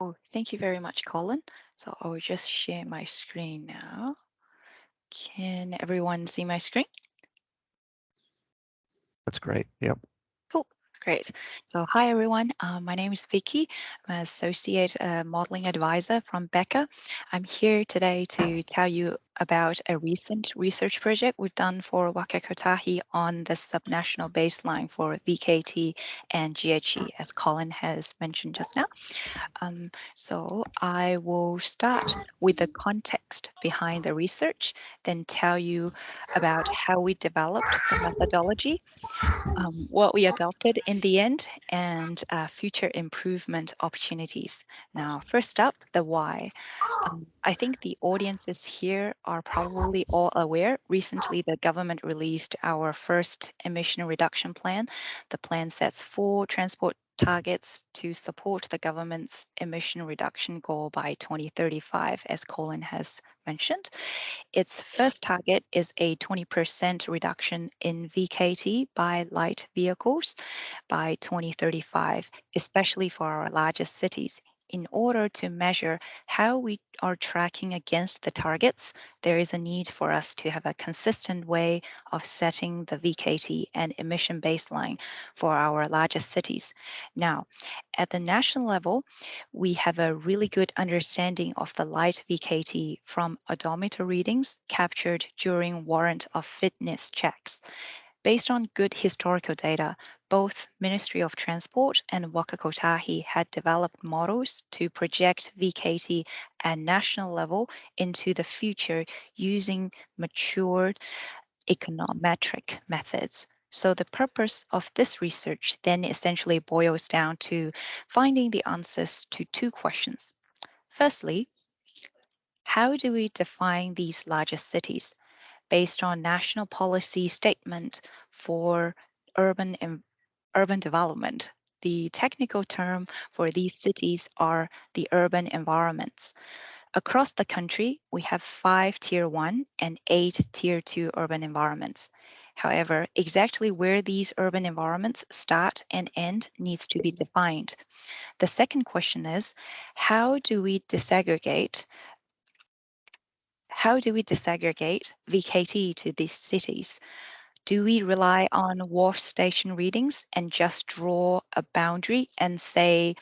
Oh, thank you very much, Colin. So I will just share my screen now. Can everyone see my screen? That's great. Yep. Cool, great. So hi everyone, my name is Vicky. I'm an associate modeling advisor from Becca. I'm here today to tell you about a recent research project we've done for Waka Kotahi on the subnational baseline for VKT and GHG, as Colin has mentioned just now. So I will start with the context behind the research, then tell you about how we developed the methodology, what we adopted in the end, and future improvement opportunities. Now, first up, the why. I think the audiences here are probably all aware. Recently, the government released our first emission reduction plan. The plan sets 4 transport targets to support the government's emission reduction goal by 2035, as Colin has mentioned. Its first target is a 20% reduction in VKT by light vehicles by 2035, especially for our largest cities. In order to measure how we are tracking against the targets, there is a need for us to have a consistent way of setting the VKT and emission baseline for our largest cities. Now, at the national level, we have a really good understanding of the light VKT from odometer readings captured during warrant of fitness checks. Based on good historical data, both Ministry of Transport and Waka Kotahi had developed models to project VKT at national level into the future using matured econometric methods. So the purpose of this research then essentially boils down to finding the answers to 2 questions. Firstly, how do we define these largest cities? Based on national policy statement for urban urban development. The technical term for these cities are the urban environments. Across the country, we have 5 Tier 1 and 8 Tier 2 urban environments. However, exactly where these urban environments start and end needs to be defined. The second question is, how do we disaggregate VKT to these cities? Do we rely on wharf station readings and just draw a boundary and say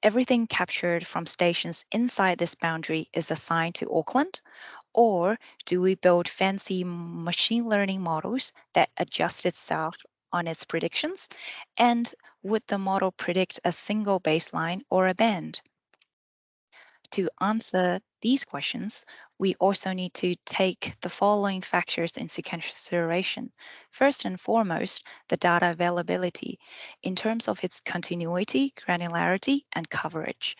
everything captured from stations inside this boundary is assigned to Auckland? Or do we build fancy machine learning models that adjust itself on its predictions? And would the model predict a single baseline or a band? To answer these questions, we also need to take the following factors into consideration. First and foremost, the data availability in terms of its continuity, granularity, and coverage.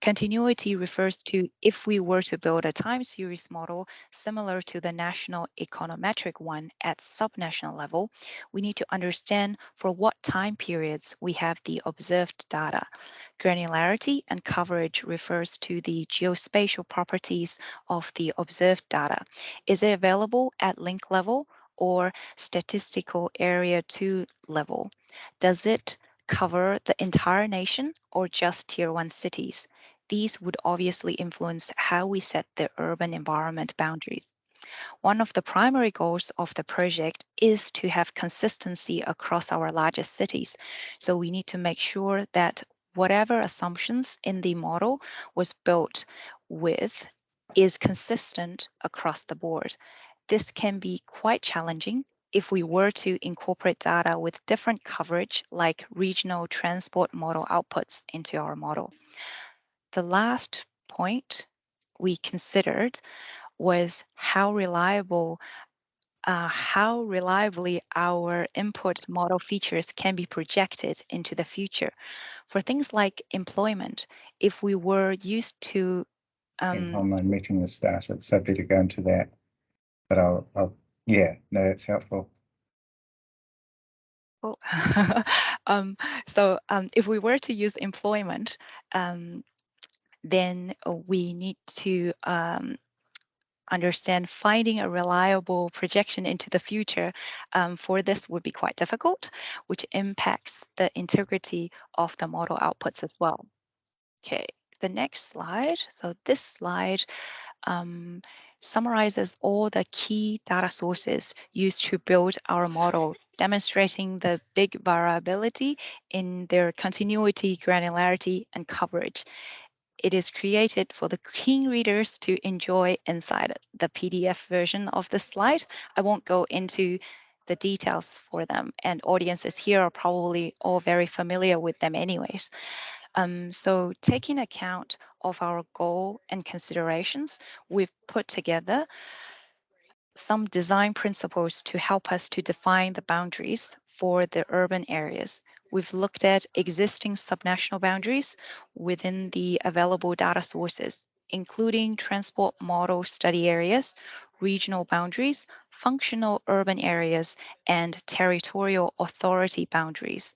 Continuity refers to if we were to build a time series model similar to the national econometric one at subnational level, we need to understand for what time periods we have the observed data. Granularity and coverage refers to the geospatial properties of the observed data. Is it available at link level or statistical area 2 level? Does it cover the entire nation or just tier 1 cities? These would obviously influence how we set the urban environment boundaries. One of the primary goals of the project is to have consistency across our largest cities. So we need to make sure that whatever assumptions in the model was built with is consistent across the board. This can be quite challenging if we were to incorporate data with different coverage like regional transport model outputs into our model. The last point we considered was how reliably our input model features can be projected into the future. For things like employment, if we were used to online meeting has started, so better go into that. But yeah, no, that's helpful. oh, if we were to use employment, then we need to understand finding a reliable projection into the future for this would be quite difficult, which impacts the integrity of the model outputs as well. Okay, the next slide. So this slide um, summarizes all the key data sources used to build our model, demonstrating the big variability in their continuity, granularity, and coverage. It is created for the keen readers to enjoy inside the PDF version of the slide. I won't go into the details for them, and audiences here are probably all very familiar with them anyways. So taking account of our goal and considerations, we've put together some design principles to help us to define the boundaries for the urban areas. We've looked at existing subnational boundaries within the available data sources, including transport model study areas, regional boundaries, functional urban areas, and territorial authority boundaries.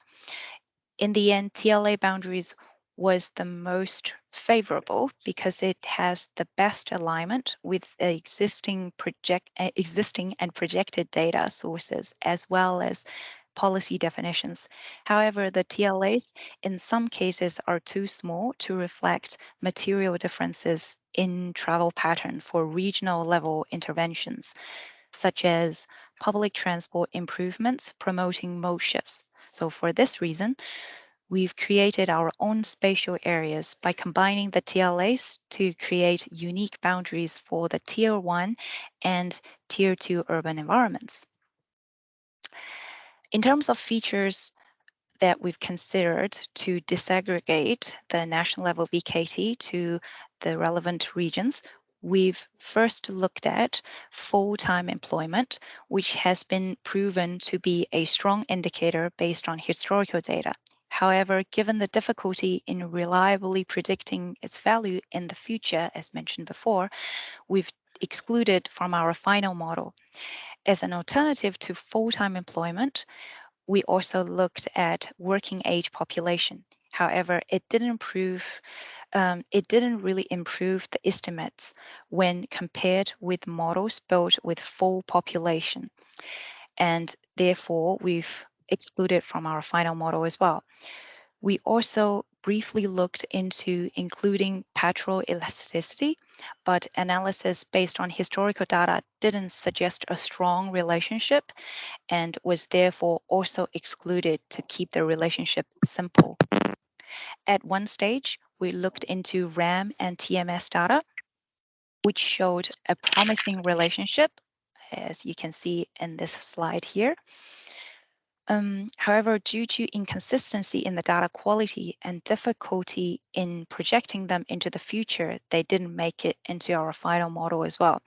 In the end, TLA boundaries was the most favorable because it has the best alignment with the existing and projected data sources as well as policy definitions. However, the TLAs in some cases are too small to reflect material differences in travel pattern for regional level interventions, such as public transport improvements promoting mode shifts. So for this reason, we've created our own spatial areas by combining the TLAs to create unique boundaries for the Tier 1 and Tier 2 urban environments. In terms of features that we've considered to disaggregate the national level VKT to the relevant regions, we've first looked at full-time employment, which has been proven to be a strong indicator based on historical data. However, given the difficulty in reliably predicting its value in the future, as mentioned before, we've excluded from our final model. As an alternative to full-time employment, we also looked at working age population. However, it didn't really improve the estimates when compared with models built with full population. And therefore, we've excluded from our final model as well. We also briefly looked into including petrol elasticity, but analysis based on historical data didn't suggest a strong relationship and was therefore also excluded to keep the relationship simple. At one stage, we looked into RAM and TMS data, which showed a promising relationship, as you can see in this slide here. However, due to inconsistency in the data quality and difficulty in projecting them into the future, they didn't make it into our final model as well.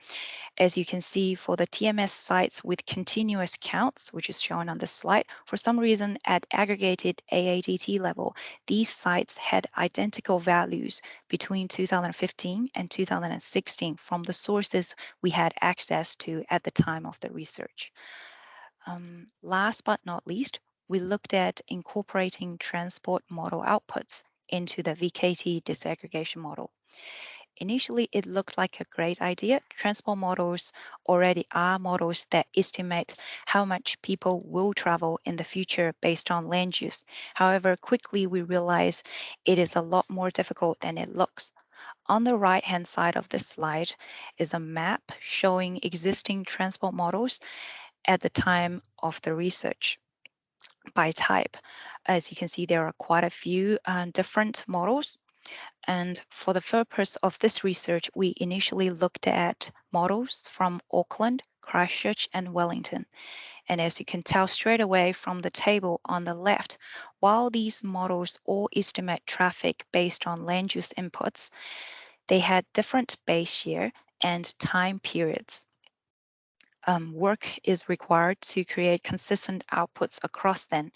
As you can see for the TMS sites with continuous counts, which is shown on this slide, for some reason at aggregated AADT level, these sites had identical values between 2015 and 2016 from the sources we had access to at the time of the research. Last but not least, we looked at incorporating transport model outputs into the VKT disaggregation model. Initially, it looked like a great idea. Transport models already are models that estimate how much people will travel in the future based on land use. However, quickly we realize it is a lot more difficult than it looks. On the right-hand side of this slide is a map showing existing transport models at the time of the research by type. As you can see, there are quite a few different models. And for the purpose of this research, we initially looked at models from Auckland, Christchurch, and Wellington. And as you can tell straight away from the table on the left, while these models all estimate traffic based on land use inputs, they had different base year and time periods. Work is required to create consistent outputs across them.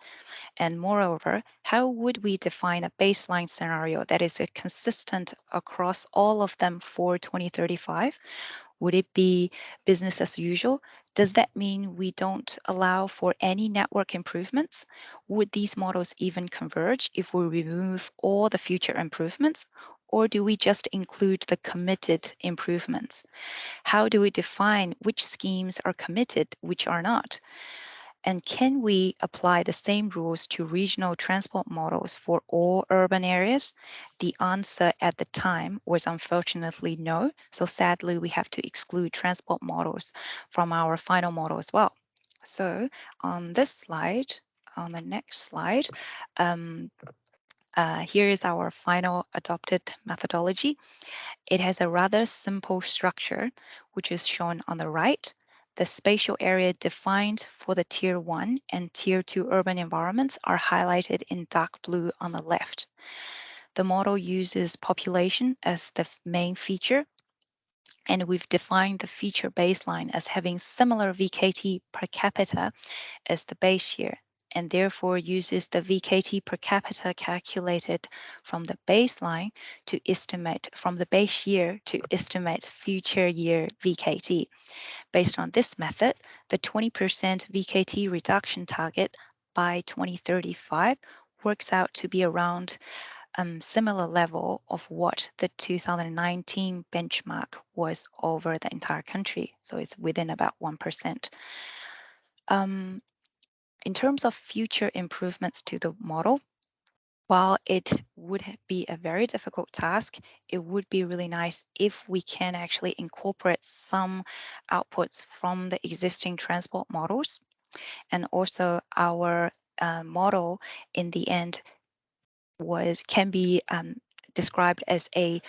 And moreover, how would we define a baseline scenario that is consistent across all of them for 2035? Would it be business as usual? Does that mean we don't allow for any network improvements? Would these models even converge if we remove all the future improvements? Or do we just include the committed improvements? How do we define which schemes are committed, which are not? And can we apply the same rules to regional transport models for all urban areas? The answer at the time was unfortunately no. So sadly, we have to exclude transport models from our final model as well. So on this slide, on the next slide, here is our final adopted methodology. It has a rather simple structure, which is shown on the right. The spatial area defined for the Tier 1 and Tier 2 urban environments are highlighted in dark blue on the left. The model uses population as the main feature, and we've defined the feature baseline as having similar VKT per capita as the base year, and therefore uses the VKT per capita calculated from the baseline to estimate from the base year to estimate future year VKT. Based on this method, the 20% VKT reduction target by 2035 works out to be around similar level of what the 2019 benchmark was over the entire country. So it's within about 1%. In terms of future improvements to the model, while it would be a very difficult task, it would be really nice if we can actually incorporate some outputs from the existing transport models. And also our model in the end can be described as a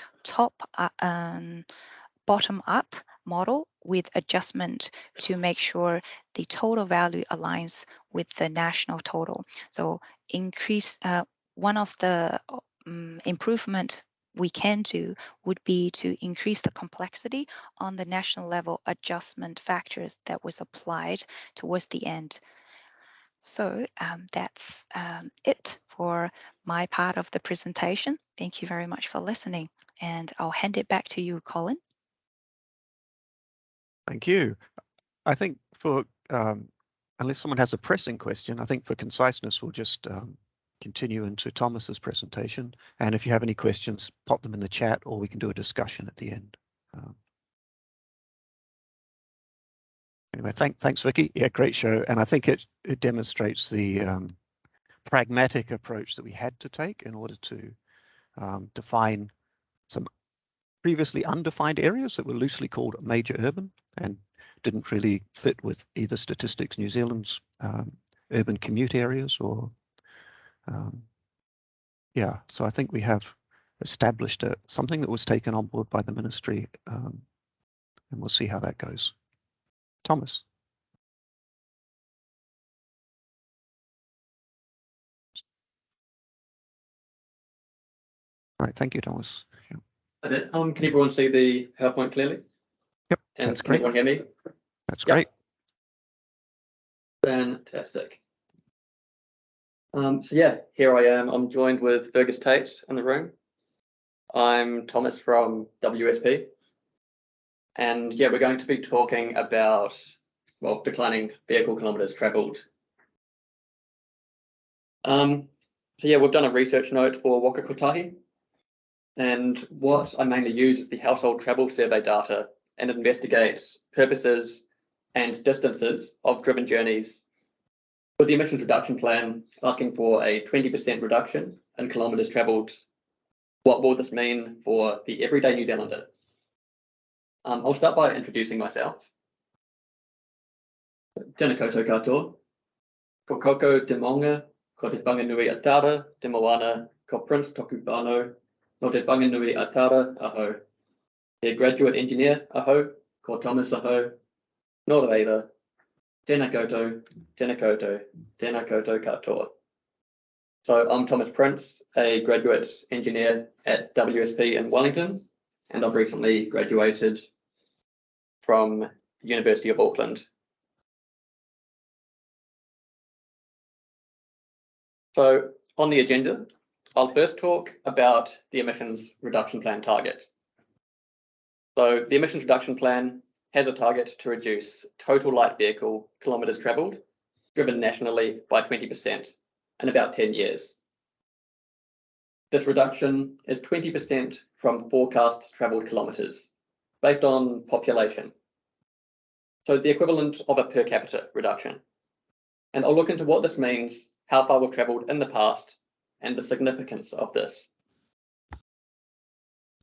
bottom-up model with adjustment to make sure the total value aligns with the national total. So one of the improvement we can do would be to increase the complexity on the national level adjustment factors that was applied towards the end. So that's it for my part of the presentation. Thank you very much for listening, and I'll hand it back to you, Colin. Thank you. I think for, unless someone has a pressing question, I think for conciseness, we'll just continue into Thomas's presentation. And if you have any questions, pop them in the chat, or we can do a discussion at the end. Anyway, thanks, Vicky. Yeah, great show. And I think it demonstrates the pragmatic approach that we had to take in order to define some previously undefined areas that were loosely called major urban and didn't really fit with either Statistics New Zealand's urban commute areas or yeah, so I think we have established something that was taken on board by the ministry, and we'll see how that goes. Thomas. All right, thank you, Thomas. Yeah. Can everyone see the PowerPoint clearly? Yep, and that's can great. everyone hear me? That's great. Fantastic. So yeah, here I am. I'm joined with Fergus Tate in the room. I'm Thomas from WSP. And yeah, we're going to be talking about, well, declining vehicle kilometres travelled. So yeah, we've done a research note for Waka Kotahi. And what I mainly use is the household travel survey data and investigate purposes and distances of driven journeys with the emissions reduction plan asking for a 20% reduction in kilometres travelled. What will this mean for the everyday New Zealander? I'll start by introducing myself. Tēnā koutou katoa. Ko koko te maunga, ko te whanganui a Tara, te moana, ko Prince toku whānau, no te whanganui a Tara aho. Te graduate engineer aho, ko Thomas aho, no reira, tēnā koutou, tēnā koutou, tēnā koutou katoa. So I'm Thomas Prince, a graduate engineer at WSP in Wellington, and I've recently graduated from the University of Auckland. So on the agenda, I'll first talk about the emissions reduction plan target. So the emissions reduction plan has a target to reduce total light vehicle kilometres travelled driven nationally by 20% in about 10 years. This reduction is 20% from forecast travelled kilometres based on population. So the equivalent of a per capita reduction. And I'll look into what this means, how far we've travelled in the past, and the significance of this.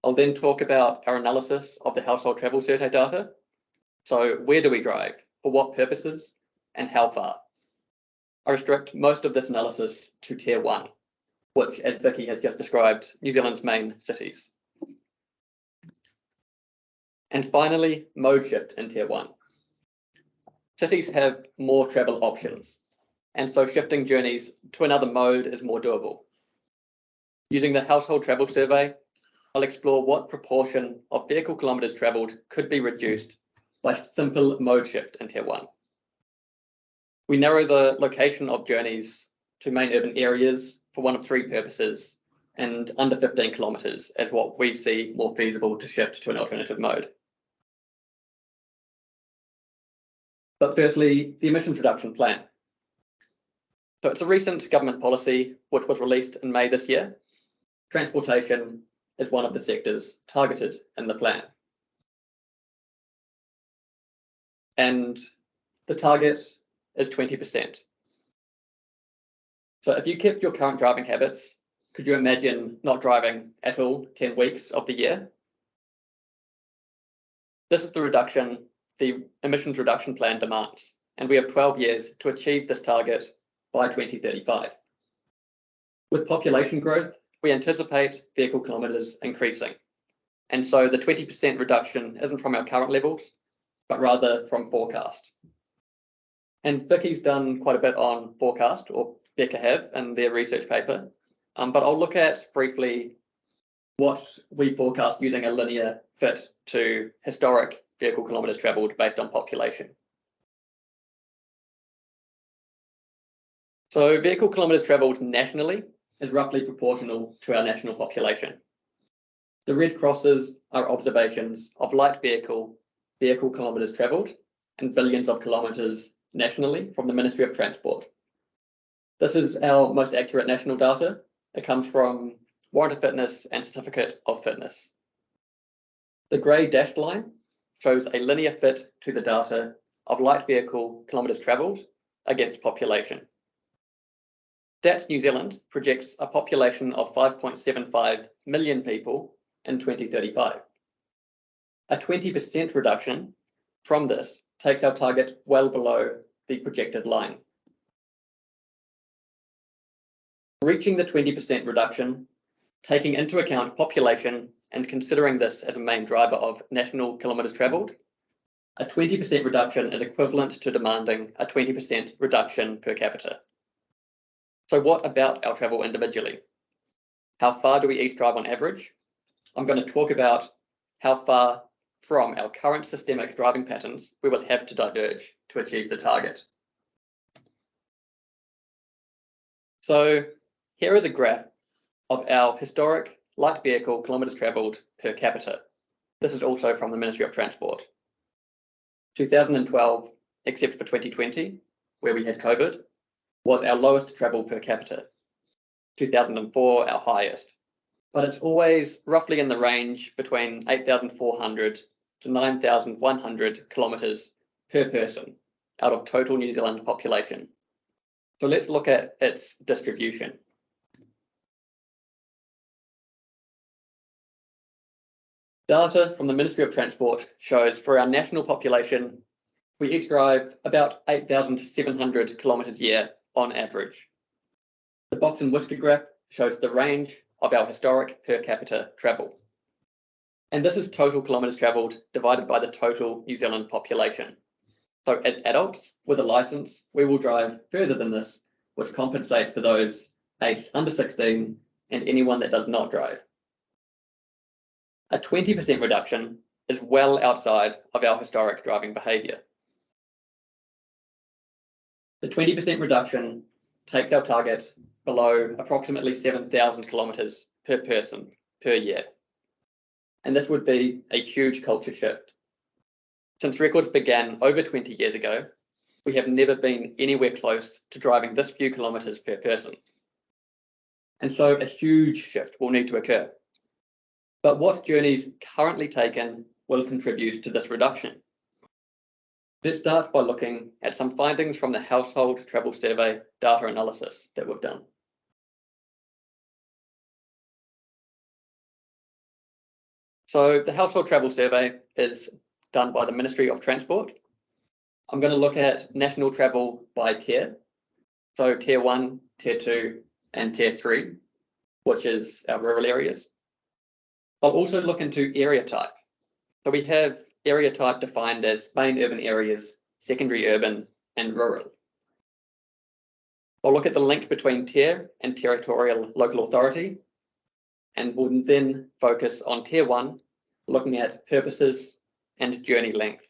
I'll then talk about our analysis of the household travel survey data. So where do we drive, for what purposes, and how far? I restrict most of this analysis to Tier 1, which, as Vicky has just described, New Zealand's main cities. And finally, mode shift in Tier 1. Cities have more travel options, and so shifting journeys to another mode is more doable. Using the household travel survey, I'll explore what proportion of vehicle kilometres travelled could be reduced by simple mode shift in Tier 1. We narrow the location of journeys to main urban areas for one of three purposes, and under 15 kilometres as what we see more feasible to shift to an alternative mode. But firstly, the emissions reduction plan. So it's a recent government policy which was released in May this year. Transportation is one of the sectors targeted in the plan. And the target is 20%. So if you kept your current driving habits, could you imagine not driving at all 10 weeks of the year? This is the reduction the emissions reduction plan demands, and we have 12 years to achieve this target by 2035. With population growth, we anticipate vehicle kilometres increasing, and so the 20% reduction isn't from our current levels, but rather from forecast. And Vicky's done quite a bit on forecast, or Becca have in their research paper, but I'll look at briefly what we forecast using a linear fit to historic vehicle kilometres travelled based on population. So vehicle kilometres travelled nationally is roughly proportional to our national population. The red crosses are observations of light vehicle kilometres travelled and billions of kilometres nationally from the Ministry of Transport. This is our most accurate national data. It comes from Warrant of Fitness and Certificate of Fitness. The grey dashed line shows a linear fit to the data of light vehicle kilometres travelled against population. Stats New Zealand projects a population of 5.75 million people in 2035. A 20% reduction from this takes our target well below the projected line. Reaching the 20% reduction, taking into account population and considering this as a main driver of national kilometres travelled, a 20% reduction is equivalent to demanding a 20% reduction per capita. So what about our travel individually? How far do we each drive on average? I'm going to talk about how far from our current systemic driving patterns we will have to diverge to achieve the target. So here is a graph of our historic light vehicle kilometres travelled per capita. This is also from the Ministry of Transport. 2012, except for 2020, where we had COVID, was our lowest travel per capita. 2004, our highest. But it's always roughly in the range between 8,400 to 9,100 kilometres per person out of total New Zealand population. So let's look at its distribution. Data from the Ministry of Transport shows for our national population, we each drive about 8,700 kilometres a year on average. The box and whisker graph shows the range of our historic per capita travel. And this is total kilometres travelled divided by the total New Zealand population. So as adults with a licence, we will drive further than this, which compensates for those aged under 16 and anyone that does not drive. A 20% reduction is well outside of our historic driving behaviour. The 20% reduction takes our target below approximately 7,000 kilometres per person per year. And this would be a huge culture shift. Since records began over 20 years ago, we have never been anywhere close to driving this few kilometres per person. And so a huge shift will need to occur. But what journeys currently taken will contribute to this reduction? Let's start by looking at some findings from the Household Travel Survey data analysis that we've done. So the Household Travel Survey is done by the Ministry of Transport. I'm going to look at national travel by tier. So tier 1, tier 2, and tier 3, which is our rural areas. I'll also look into area type. So we have area type defined as main urban areas, secondary urban, and rural. I'll look at the link between tier and territorial local authority, and we'll then focus on tier 1, looking at purposes and journey length.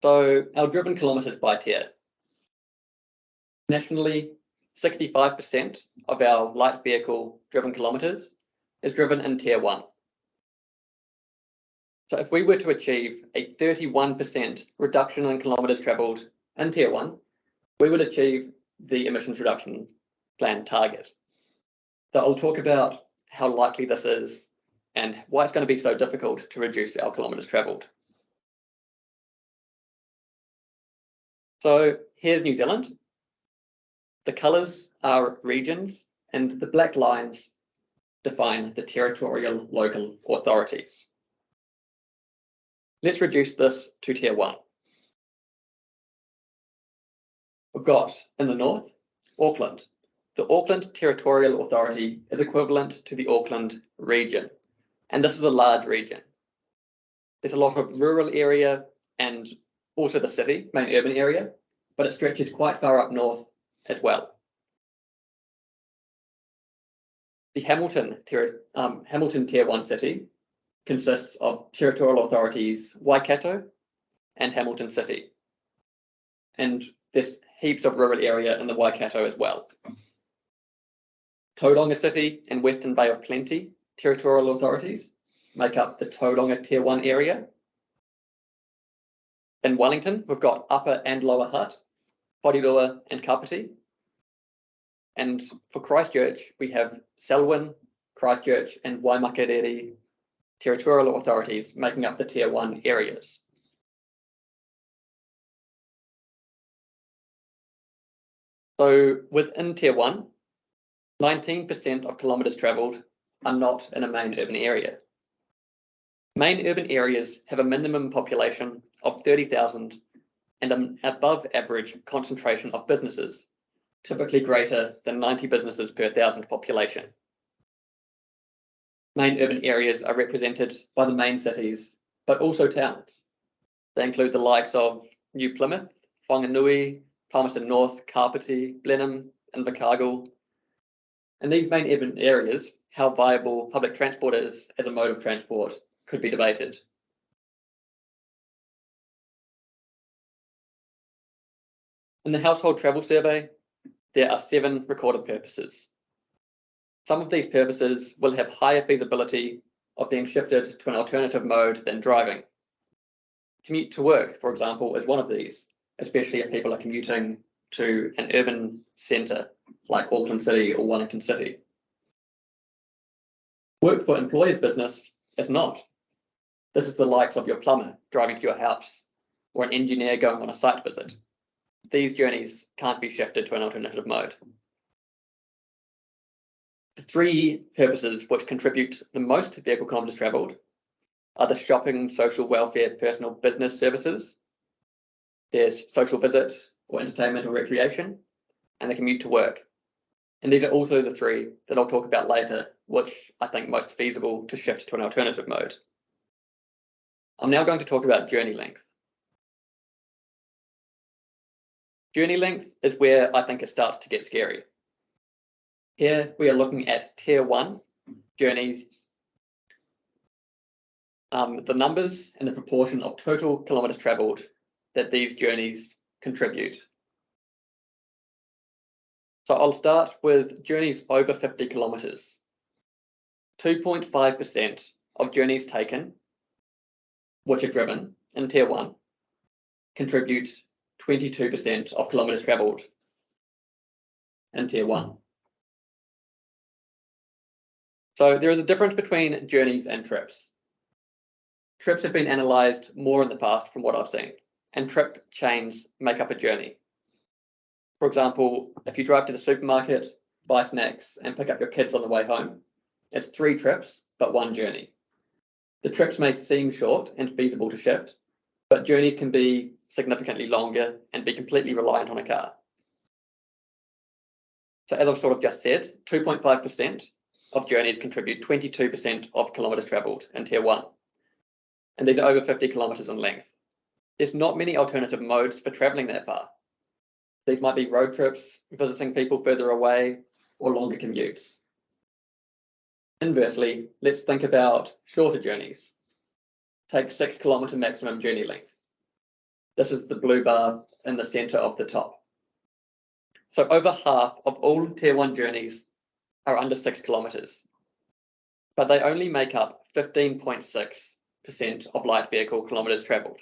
So our driven kilometres by tier. Nationally, 65% of our light vehicle driven kilometres is driven in tier 1. So if we were to achieve a 31% reduction in kilometres travelled in tier 1, we would achieve the emissions reduction plan target. So I'll talk about how likely this is and why it's going to be so difficult to reduce our kilometres travelled. So here's New Zealand. The colours are regions, and the black lines define the territorial local authorities. Let's reduce this to tier 1. We've got in the north, Auckland. The Auckland Territorial Authority is equivalent to the Auckland region, and this is a large region. There's a lot of rural area and also the city, main urban area, but it stretches quite far up north as well. The Hamilton Tier 1 city consists of territorial authorities Waikato and Hamilton City. And there's heaps of rural area in the Waikato as well. Tauranga City and Western Bay of Plenty territorial authorities make up the Tauranga Tier 1 area. In Wellington, we've got Upper and Lower Hutt, Porirua and Kapiti. And for Christchurch, we have Selwyn, Christchurch and Waimakariri territorial authorities making up the Tier 1 areas. So within Tier 1, 19% of kilometres travelled are not in a main urban area. Main urban areas have a minimum population of 30,000 and an above average concentration of businesses, typically greater than 90 businesses per 1,000 population. Main urban areas are represented by the main cities, but also towns. They include the likes of New Plymouth, Whanganui, Palmerston North, Kapiti, Blenheim, and Invercargill. In these main urban areas, how viable public transport is as a mode of transport could be debated. In the Household Travel Survey, there are 7 recorded purposes. Some of these purposes will have higher feasibility of being shifted to an alternative mode than driving. Commute to work, for example, is one of these, especially if people are commuting to an urban centre like Auckland City or Wellington City. Work for employers' business is not. This is the likes of your plumber driving to your house or an engineer going on a site visit. These journeys can't be shifted to an alternative mode. The 3 purposes which contribute the most to vehicle kilometres travelled are the shopping, social welfare, personal business services. There's social visits or entertainment or recreation, and the commute to work. And these are also the 3 that I'll talk about later, which I think most feasible to shift to an alternative mode. I'm now going to talk about journey length. Journey length is where I think it starts to get scary. Here we are looking at Tier 1 journeys, the numbers and the proportion of total kilometres travelled that these journeys contribute. So I'll start with journeys over 50 kilometres. 2.5% of journeys taken, which are driven in Tier 1, contribute 22% of kilometres travelled in Tier 1. So there is a difference between journeys and trips. Trips have been analysed more in the past from what I've seen, and trip chains make up a journey. For example, if you drive to the supermarket, buy snacks, and pick up your kids on the way home, it's 3 trips, but 1 journey. The trips may seem short and feasible to shift, but journeys can be significantly longer and be completely reliant on a car. So as I've sort of just said, 2.5% of journeys contribute 22% of kilometres travelled in Tier 1. And these are over 50 kilometres in length. There's not many alternative modes for travelling that far. These might be road trips, visiting people further away, or longer commutes. Inversely, let's think about shorter journeys. Take 6 kilometre maximum journey length. This is the blue bar in the centre of the top. So over half of all Tier 1 journeys are under 6 kilometres, but they only make up 15.6% of light vehicle kilometres travelled.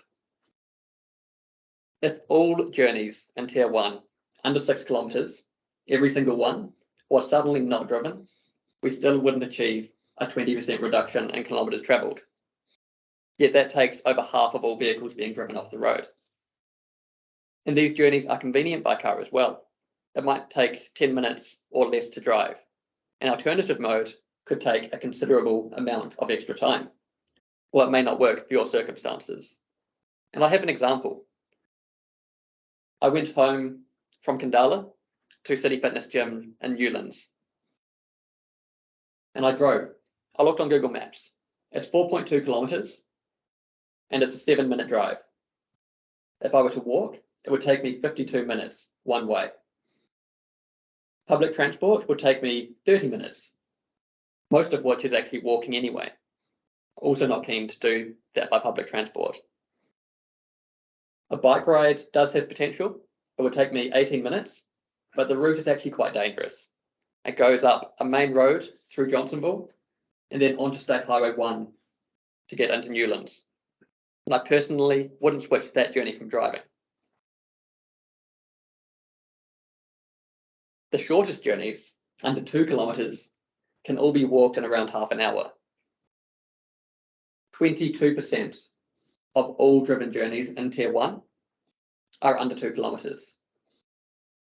If all journeys in Tier 1 under 6 kilometres, every single one, was suddenly not driven, we still wouldn't achieve a 20% reduction in kilometres travelled. Yet that takes over half of all vehicles being driven off the road. And these journeys are convenient by car as well. It might take 10 minutes or less to drive. An alternative mode could take a considerable amount of extra time, or it may not work for your circumstances. And I have an example. I went home from Kandala to City Fitness Gym in Newlands. And I drove. I looked on Google Maps. It's 4.2 kilometres and it's a 7-minute drive. If I were to walk, it would take me 52 minutes one way. Public transport would take me 30 minutes, most of which is actually walking anyway. Also not keen to do that by public transport. A bike ride does have potential. It would take me 18 minutes, but the route is actually quite dangerous. It goes up a main road through Johnsonville and then onto State Highway 1 to get into Newlands. And I personally wouldn't switch that journey from driving. The shortest journeys, under 2 kilometres, can all be walked in around half an hour. 22% of all driven journeys in Tier 1 are under 2 kilometres.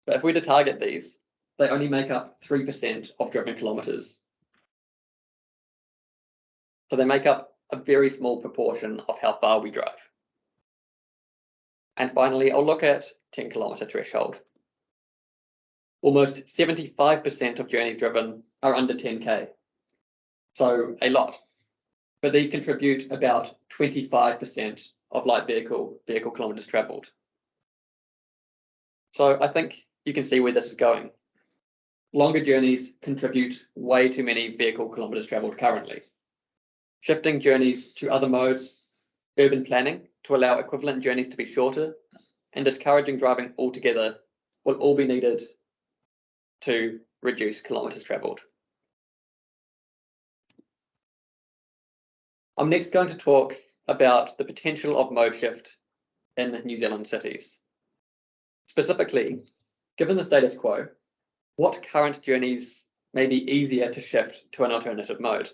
But if we were to target these, they only make up 3% of driven kilometres. So they make up a very small proportion of how far we drive. And finally, I'll look at 10 kilometre threshold. Almost 75% of journeys driven are under 10k, so a lot. But these contribute about 25% of light vehicle kilometres travelled. So I think you can see where this is going. Longer journeys contribute way too many vehicle kilometres travelled currently. Shifting journeys to other modes, urban planning to allow equivalent journeys to be shorter, and discouraging driving altogether will all be needed to reduce kilometres travelled. I'm next going to talk about the potential of mode shift in New Zealand cities. Specifically, given the status quo, what current journeys may be easier to shift to an alternative mode?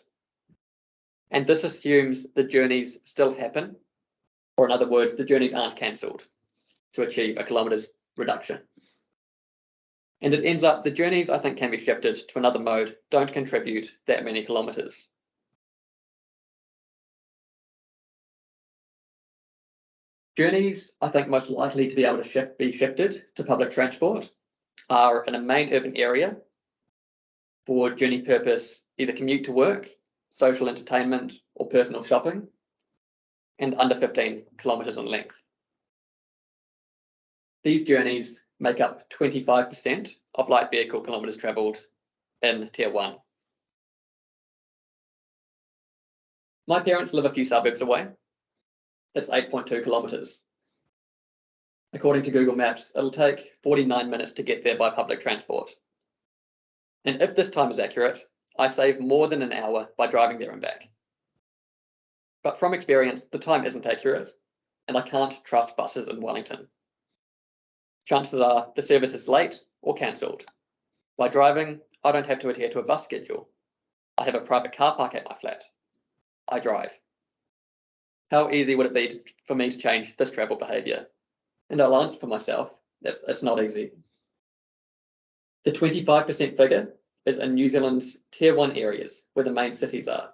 And this assumes the journeys still happen, or in other words, the journeys aren't cancelled to achieve a kilometres reduction. And it ends up the journeys I think can be shifted to another mode don't contribute that many kilometres. Journeys I think most likely to be able to be shifted to public transport are in a main urban area for journey purpose, either commute to work, social entertainment, or personal shopping, and under 15 kilometres in length. These journeys make up 25% of light vehicle kilometres travelled in Tier 1. My parents live a few suburbs away. It's 8.2 kilometres. According to Google Maps, it'll take 49 minutes to get there by public transport. And if this time is accurate, I save more than an hour by driving there and back. But from experience, the time isn't accurate, and I can't trust buses in Wellington. Chances are the service is late or cancelled. By driving, I don't have to adhere to a bus schedule. I have a private car park at my flat. I drive. How easy would it be for me to change this travel behaviour? And I'll answer for myself that it's not easy. The 25% figure is in New Zealand's Tier 1 areas where the main cities are.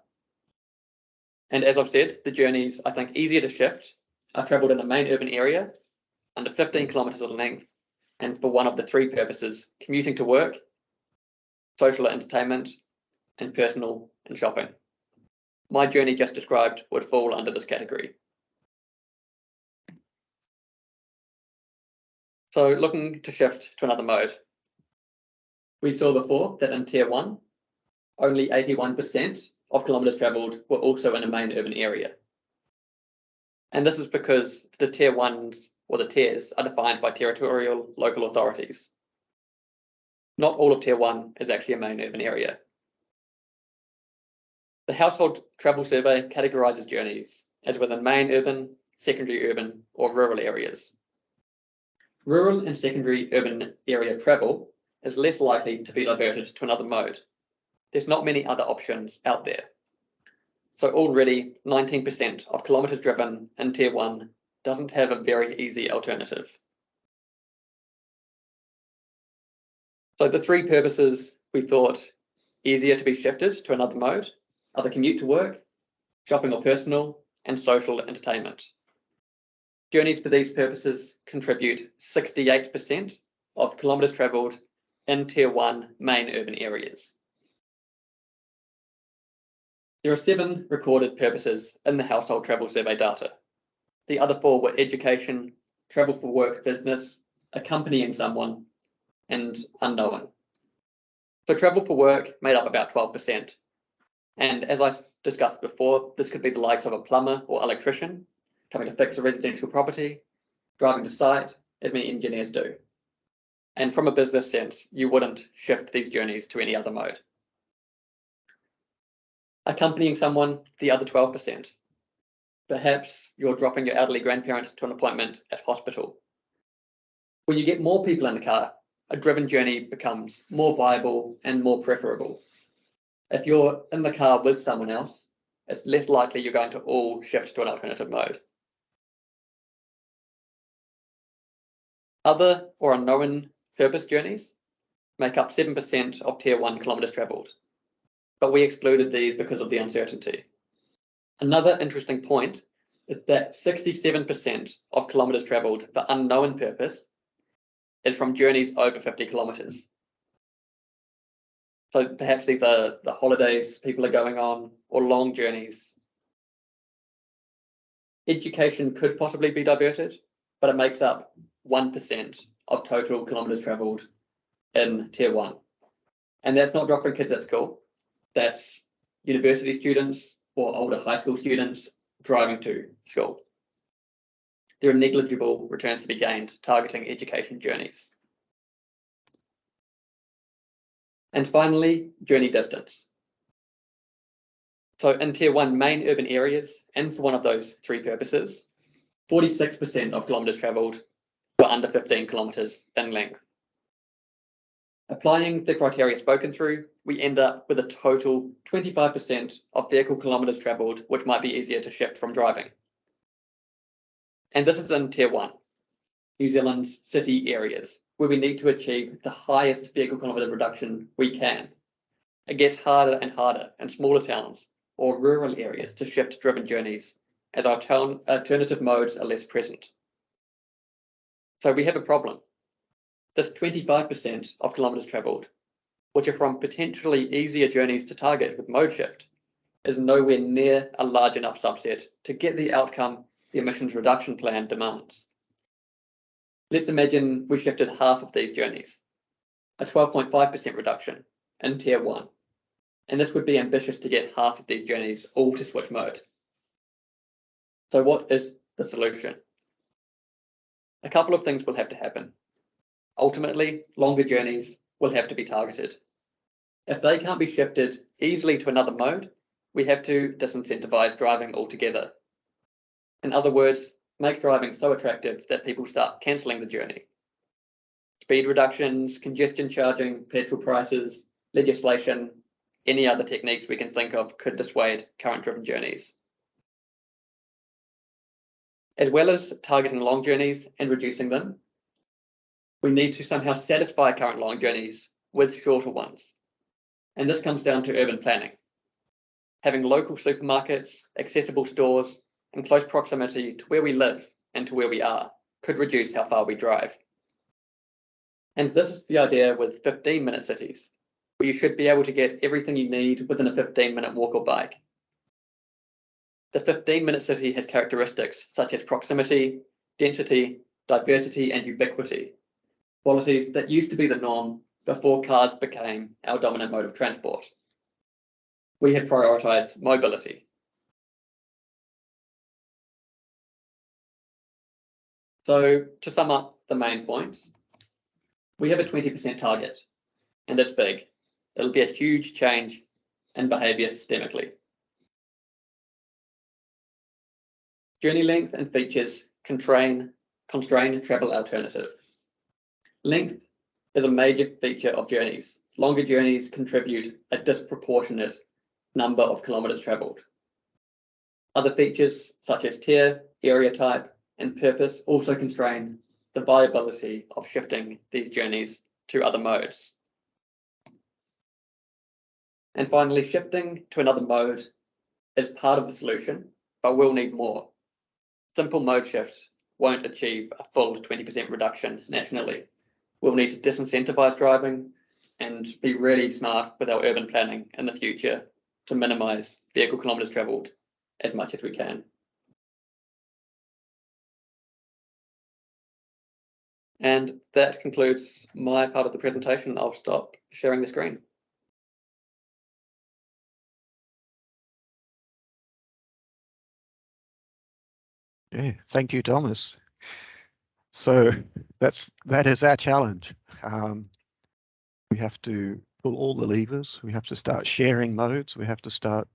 And as I've said, the journeys I think easier to shift are travelled in a main urban area, under 15 kilometres in length, and for one of the three purposes: commuting to work, social entertainment, and personal and shopping. My journey just described would fall under this category. So looking to shift to another mode. We saw before that in Tier 1, only 81% of kilometres travelled were also in a main urban area. And this is because the Tier 1s, or the tiers, are defined by territorial local authorities. Not all of Tier 1 is actually a main urban area. The Household Travel Survey categorises journeys as within main urban, secondary urban, or rural areas. Rural and secondary urban area travel is less likely to be diverted to another mode. There's not many other options out there. So already 19% of kilometres driven in Tier 1 doesn't have a very easy alternative. So the three purposes we thought easier to be shifted to another mode are the commute to work, shopping or personal, and social entertainment. Journeys for these purposes contribute 68% of kilometres travelled in Tier 1 main urban areas. There are 7 recorded purposes in the Household Travel Survey data. The other 4 were education, travel for work, business, accompanying someone, and unknown. So travel for work made up about 12%. And as I discussed before, this could be the likes of a plumber or electrician coming to fix a residential property, driving to site, as many engineers do. And from a business sense, you wouldn't shift these journeys to any other mode. Accompanying someone, the other 12%. Perhaps you're dropping your elderly grandparent to an appointment at hospital. When you get more people in the car, a driven journey becomes more viable and more preferable. If you're in the car with someone else, it's less likely you're going to all shift to an alternative mode. Other or unknown purpose journeys make up 7% of Tier 1 kilometres travelled, but we excluded these because of the uncertainty. Another interesting point is that 67% of kilometres travelled for unknown purpose is from journeys over 50 kilometres. So perhaps these are the holidays people are going on or long journeys. Education could possibly be diverted, but it makes up 1% of total kilometres travelled in Tier 1. And that's not dropping kids at school. That's university students or older high school students driving to school. There are negligible returns to be gained targeting education journeys. And finally, journey distance. So in Tier 1 main urban areas, and for one of those three purposes, 46% of kilometres travelled were under 15 kilometres in length. Applying the criteria spoken through, we end up with a total 25% of vehicle kilometres travelled, which might be easier to shift from driving. And this is in Tier 1, New Zealand's city areas, where we need to achieve the highest vehicle kilometre reduction we can. It gets harder and harder in smaller towns or rural areas to shift driven journeys as our alternative modes are less present. So we have a problem. This 25% of kilometres travelled, which are from potentially easier journeys to target with mode shift, is nowhere near a large enough subset to get the outcome the emissions reduction plan demands. Let's imagine we shifted half of these journeys, a 12.5% reduction in Tier 1. And this would be ambitious to get half of these journeys all to switch mode. So what is the solution? A couple of things will have to happen. Ultimately, longer journeys will have to be targeted. If they can't be shifted easily to another mode, we have to disincentivize driving altogether. In other words, make driving so attractive that people start cancelling the journey. Speed reductions, congestion charging, petrol prices, legislation, any other techniques we can think of could dissuade current driven journeys. As well as targeting long journeys and reducing them, we need to somehow satisfy current long journeys with shorter ones. And this comes down to urban planning. Having local supermarkets, accessible stores, and close proximity to where we live and to where we are could reduce how far we drive. And this is the idea with 15-minute cities, where you should be able to get everything you need within a 15-minute walk or bike. The 15-minute city has characteristics such as proximity, density, diversity, and ubiquity, qualities that used to be the norm before cars became our dominant mode of transport. We have prioritized mobility. So to sum up the main points, we have a 20% target, and it's big. It'll be a huge change in behavior systemically. Journey length and features constrain travel alternative. Length is a major feature of journeys. Longer journeys contribute a disproportionate number of kilometers traveled. Other features such as tier, area type, and purpose also constrain the viability of shifting these journeys to other modes. And finally, shifting to another mode is part of the solution, but we'll need more. Simple mode shifts won't achieve a full 20% reduction nationally. We'll need to disincentivize driving and be really smart with our urban planning in the future to minimize vehicle kilometers traveled as much as we can. And that concludes my part of the presentation. I'll stop sharing the screen. Yeah, thank you, Thomas. So that is our challenge. We have to pull all the levers. We have to start sharing modes. We have to start